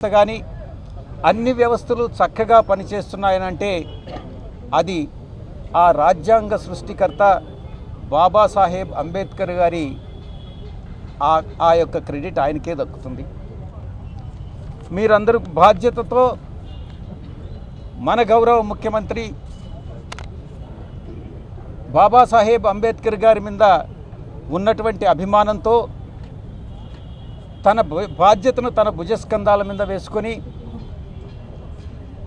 కానీ అన్ని వ్యవస్థలు చక్కగా పనిచేస్తున్నాయనంటే అది ఆ రాజ్యాంగ సృష్టికర్త బాబాసాహెబ్ అంబేద్కర్ గారి ఆ యొక్క క్రెడిట్ ఆయనకే దక్కుతుంది. మీరందరూ బాధ్యతతో మన గౌరవ ముఖ్యమంత్రి బాబాసాహెబ్ అంబేద్కర్ గారి మీద ఉన్నటువంటి అభిమానంతో తన బాధ్యతను తన భుజస్కంధాల మీద వేసుకొని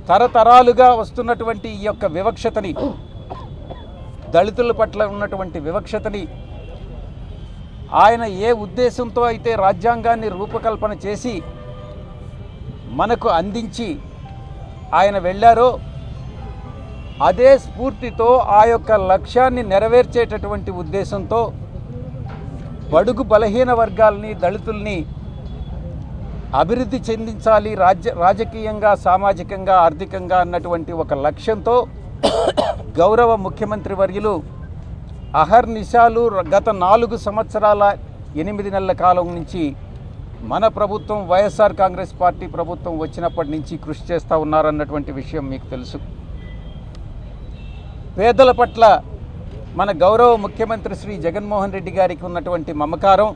తరతరాలుగా వస్తున్నటువంటి ఈ యొక్క వివక్షతని, దళితుల పట్ల ఉన్నటువంటి వివక్షతని ఆయన ఏ ఉద్దేశంతో అయితే రాజ్యాంగాన్ని రూపకల్పన చేసి మనకు అందించి ఆయన వెళ్ళారో అదే స్ఫూర్తితో ఆ యొక్క లక్ష్యాన్ని నెరవేర్చేటటువంటి ఉద్దేశంతో బడుగు బలహీన వర్గాలని, దళితుల్ని అభివృద్ధి చెందించాలి రాజకీయంగా, సామాజికంగా, ఆర్థికంగా అన్నటువంటి ఒక లక్ష్యంతో గౌరవ ముఖ్యమంత్రి వర్యులు అహర్నిశాలు గత 4 సంవత్సరాల 8 నెలల కాలం నుంచి మన ప్రభుత్వం వైఎస్ఆర్ కాంగ్రెస్ పార్టీ ప్రభుత్వం వచ్చినప్పటి నుంచి కృషి చేస్తూ ఉన్నారన్నటువంటి విషయం మీకు తెలుసు. పేదల పట్ల మన గౌరవ ముఖ్యమంత్రి శ్రీ జగన్మోహన్ రెడ్డి గారికి ఉన్నటువంటి మమకారం,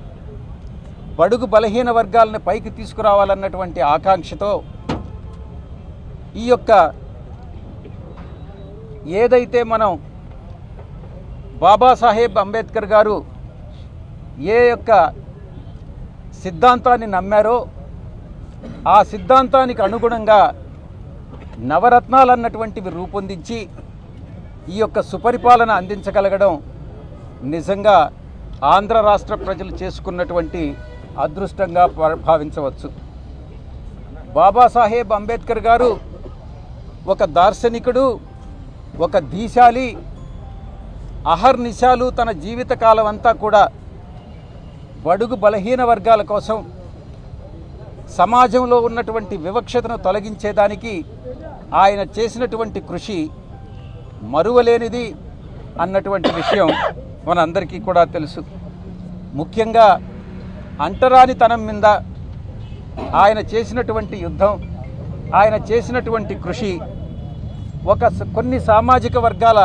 బడుగు బలహీన వర్గాలను పైకి తీసుకురావాలన్నటువంటి ఆకాంక్షతో ఈ యొక్క ఏదైతే మనం బాబాసాహెబ్ అంబేద్కర్ గారు ఏ యొక్క సిద్ధాంతాన్ని నమ్మారో ఆ సిద్ధాంతానికి అనుగుణంగా నవరత్నాలు అన్నటువంటివి రూపొందించి ఈ యొక్క సుపరిపాలన అందించగలగడం నిజంగా ఆంధ్ర రాష్ట్ర ప్రజలు చేసుకున్నటువంటి అదృష్టంగా భావించవచ్చు. బాబాసాహెబ్ అంబేద్కర్ గారు ఒక దార్శనికుడు, ఒక దీశాలి. అహర్నిశాలు తన జీవితకాలం అంతా కూడా బడుగు బలహీన వర్గాల కోసం, సమాజంలో ఉన్నటువంటి వివక్షతను తొలగించేదానికి ఆయన చేసినటువంటి కృషి మరువలేనిది అన్నటువంటి విషయం మనందరికీ కూడా తెలుసు. ముఖ్యంగా అంటరానితనం మీద ఆయన చేసినటువంటి యుద్ధం, ఆయన చేసినటువంటి కృషి కొన్ని సామాజిక వర్గాల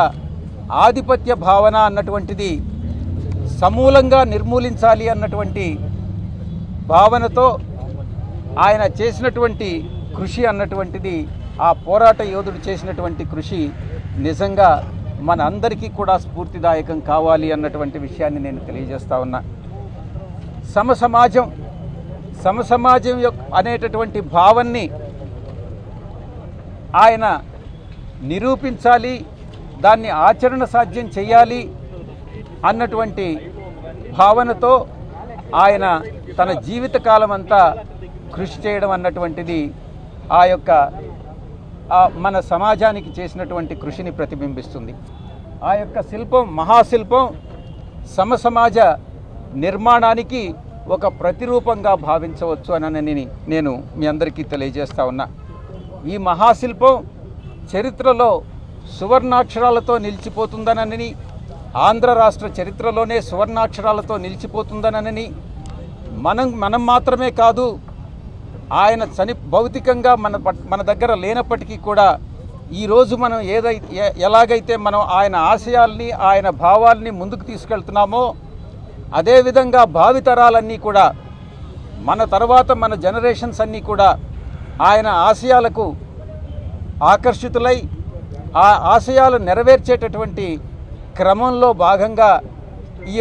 ఆధిపత్య భావన అన్నటువంటిది సమూలంగా నిర్మూలించాలి అన్నటువంటి భావనతో ఆయన చేసినటువంటి కృషి అన్నటువంటిది, ఆ పోరాట యోధుడు చేసినటువంటి కృషి నిజంగా మన అందరికీ కూడా స్ఫూర్తిదాయకం కావాలి అన్నటువంటి విషయాన్ని నేను తెలియజేస్తా ఉన్నా. సమసమాజం అనేటటువంటి భావాన్ని ఆయన నిరూపించాలి, దాన్ని ఆచరణ సాధ్యం చేయాలి అన్నటువంటి భావనతో ఆయన తన జీవితకాలం అంతా కృషి చేయడం అన్నటువంటిది ఆ యొక్క మన సమాజానికి చేసినటువంటి కృషిని ప్రతిబింబిస్తుంది. ఆ యొక్క శిల్పం, మహాశిల్పం సమసమాజ నిర్మాణానికి ఒక ప్రతిరూపంగా భావించవచ్చు అని నేను మీ అందరికీ తెలియజేస్తా ఉన్నా. ఈ మహాశిల్పం చరిత్రలో సువర్ణాక్షరాలతో నిలిచిపోతుందనని, ఆంధ్ర రాష్ట్ర చరిత్రలోనే సువర్ణాక్షరాలతో నిలిచిపోతుందనని, మనం మాత్రమే కాదు, ఆయన భౌతికంగా మన దగ్గర లేనప్పటికీ కూడా ఈరోజు మనం ఎలాగైతే మనం ఆయన ఆశయాల్ని, ఆయన భావాల్ని ముందుకు తీసుకెళ్తున్నామో అదేవిధంగా భావితరాలన్నీ కూడా, మన తర్వాత మన జనరేషన్స్ అన్నీ కూడా ఆయన ఆశయాలకు ఆకర్షితులై ఆ ఆశయాలు నెరవేర్చేటటువంటి క్రమంలో భాగంగా ఈ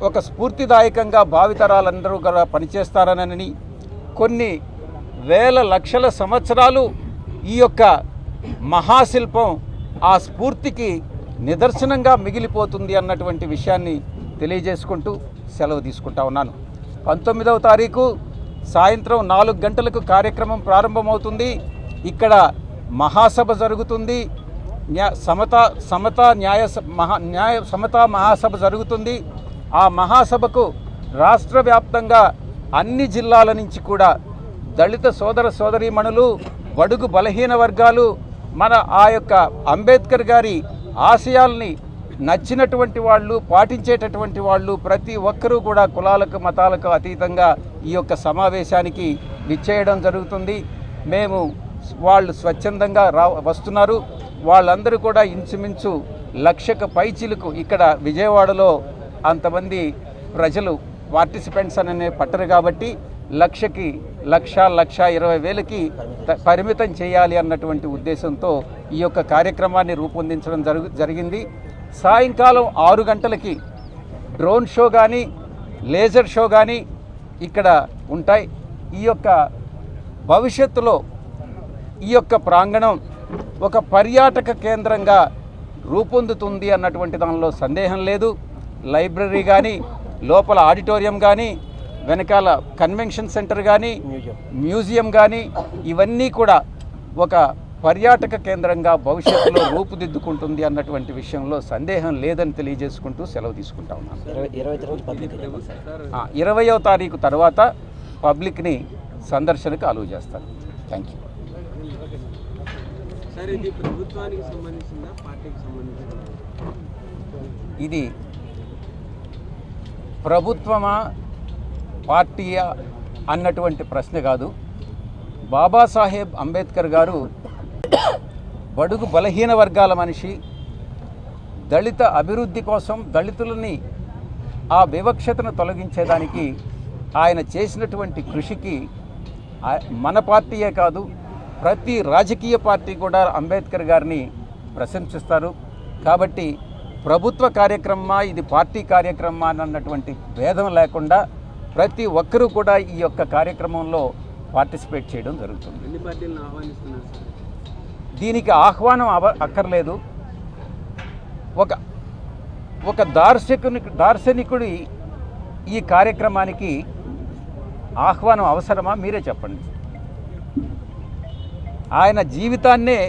ఒక స్ఫూర్తిదాయకంగా భావితరాలందరూ కూడా పనిచేస్తారనని, కొన్ని వేల లక్షల సంవత్సరాలు ఈ యొక్క మహాశిల్పం ఆ స్ఫూర్తికి నిదర్శనంగా మిగిలిపోతుంది అన్నటువంటి విషయాన్ని తెలియజేసుకుంటూ సెలవు తీసుకుంటా ఉన్నాను. 19వ తారీఖు సాయంత్రం 4 గంటలకు కార్యక్రమం ప్రారంభమవుతుంది. ఇక్కడ మహాసభ జరుగుతుంది, సమతా మహాసభ జరుగుతుంది. ఆ మహాసభకు రాష్ట్ర వ్యాప్తంగా అన్ని జిల్లాల నుంచి కూడా దళిత సోదర సోదరీమణులు, బడుగు బలహీన వర్గాలు మన ఆ యొక్క అంబేద్కర్ గారి ఆశయాల్ని నచ్చినటువంటి వాళ్ళు, పాటించేటటువంటి వాళ్ళు ప్రతి ఒక్కరూ కూడా కులాలకు మతాలకు అతీతంగా ఈ యొక్క సమావేశానికి విచ్చేయడం జరుగుతుంది. మేము వాళ్ళు స్వచ్ఛందంగా వస్తున్నారు. వాళ్ళందరూ కూడా ఇంచుమించు 1,00,000 పైచిలకు ఇక్కడ విజయవాడలో అంతమంది ప్రజలు పార్టిసిపెంట్స్ అనే పట్టరు కాబట్టి 1,00,000కి 1,20,000కి పరిమితం చేయాలి అన్నటువంటి ఉద్దేశంతో ఈ యొక్క కార్యక్రమాన్ని రూపొందించడం జరిగింది. సాయంకాలం 6 గంటలకి డ్రోన్ షో కానీ లేజర్ షో కానీ ఇక్కడ ఉంటాయి. ఈ యొక్క భవిష్యత్తులో ఈ యొక్క ప్రాంగణం ఒక పర్యాటక కేంద్రంగా రూపొందుతుంది అన్నటువంటి దానిలో సందేహం లేదు. లైబ్రరీ కానీ, లోపల ఆడిటోరియం కానీ, వెనకాల కన్వెన్షన్ సెంటర్ కానీ, మ్యూజియం కానీ ఇవన్నీ కూడా ఒక పర్యాటక కేంద్రంగా భవిష్యత్తులో రూపుదిద్దుకుంటుంది అన్నటువంటి విషయంలో సందేహం లేదని తెలియజేసుకుంటూ సెలవు తీసుకుంటా ఉన్నాను. 20వ తారీఖు తర్వాత పబ్లిక్ని సందర్శనకు అలౌ చేస్తారు. Thank you. ఇది ప్రభుత్వమా పార్టీయా అన్నటువంటి ప్రశ్న కాదు. బాబాసాహెబ్ అంబేద్కర్ గారు బడుగు బలహీన వర్గాల మనిషి, దళిత అభివృద్ధి కోసం దళితులని ఆ వివక్షతను తొలగించేదానికి ఆయన చేసినటువంటి కృషికి మన పార్టీయే కాదు ప్రతి రాజకీయ పార్టీ కూడా అంబేద్కర్ గారిని ప్రశంసిస్తారు. కాబట్టి ప్రభుత్వ కార్యక్రమమా ఇది పార్టీ కార్యక్రమమా అన్నటువంటి భేదం లేకుండా ప్రతి ఒక్కరూ కూడా ఈ యొక్క కార్యక్రమంలో పార్టిసిపేట్ చేయడం జరుగుతుంది. దీనికి ఆహ్వానం అక్కర్లేదు. ఒక దార్శనికుడి ఈ కార్యక్రమానికి ఆహ్వానం అవసరమా? మీరే చెప్పండి. ఆయన జీవితాన్నే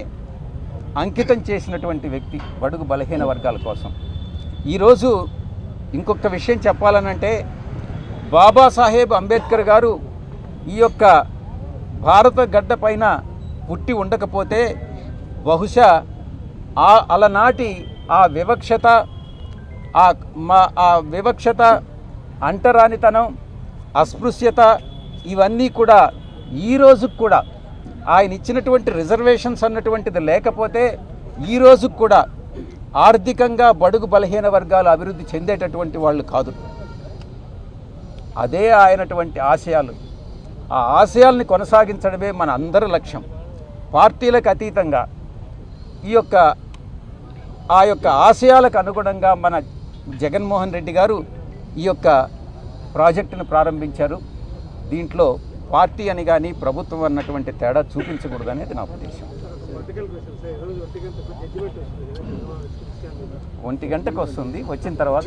అంకితం చేసినటువంటి వ్యక్తి బడుగు బలహీన వర్గాల కోసం. ఈరోజు ఇంకొక విషయం చెప్పాలనంటే బాబాసాహెబ్ అంబేద్కర్ గారు ఈ యొక్క భారత గడ్డ పైన పుట్టి ఉండకపోతే బహుశా అలనాటి ఆ వివక్షత అంటరానితనం అస్పృశ్యత ఇవన్నీ కూడా ఈ రోజుకు కూడా ఆయన ఇచ్చినటువంటి రిజర్వేషన్స్ అన్నటువంటిది లేకపోతే ఈ రోజుకు కూడా ఆర్థికంగా బడుగు బలహీన వర్గాలు అభివృద్ధి చెందేటటువంటి వాళ్ళు కాదు. అదే ఆయనటువంటి ఆశయాలు. ఆ ఆశయాల్ని కొనసాగించడమే మన అందరి లక్ష్యం. పార్టీలకు అతీతంగా ఆ యొక్క ఆశయాలకు అనుగుణంగా మన జగన్మోహన్ రెడ్డి గారు ఈ యొక్క ప్రాజెక్టును ప్రారంభించారు. దీంట్లో పార్టీ అని కానీ ప్రభుత్వం అన్నటువంటి తేడా చూపించకూడదు అనేది నా ఉద్దేశం. 1 గంటకు వస్తుంది. వచ్చిన తర్వాత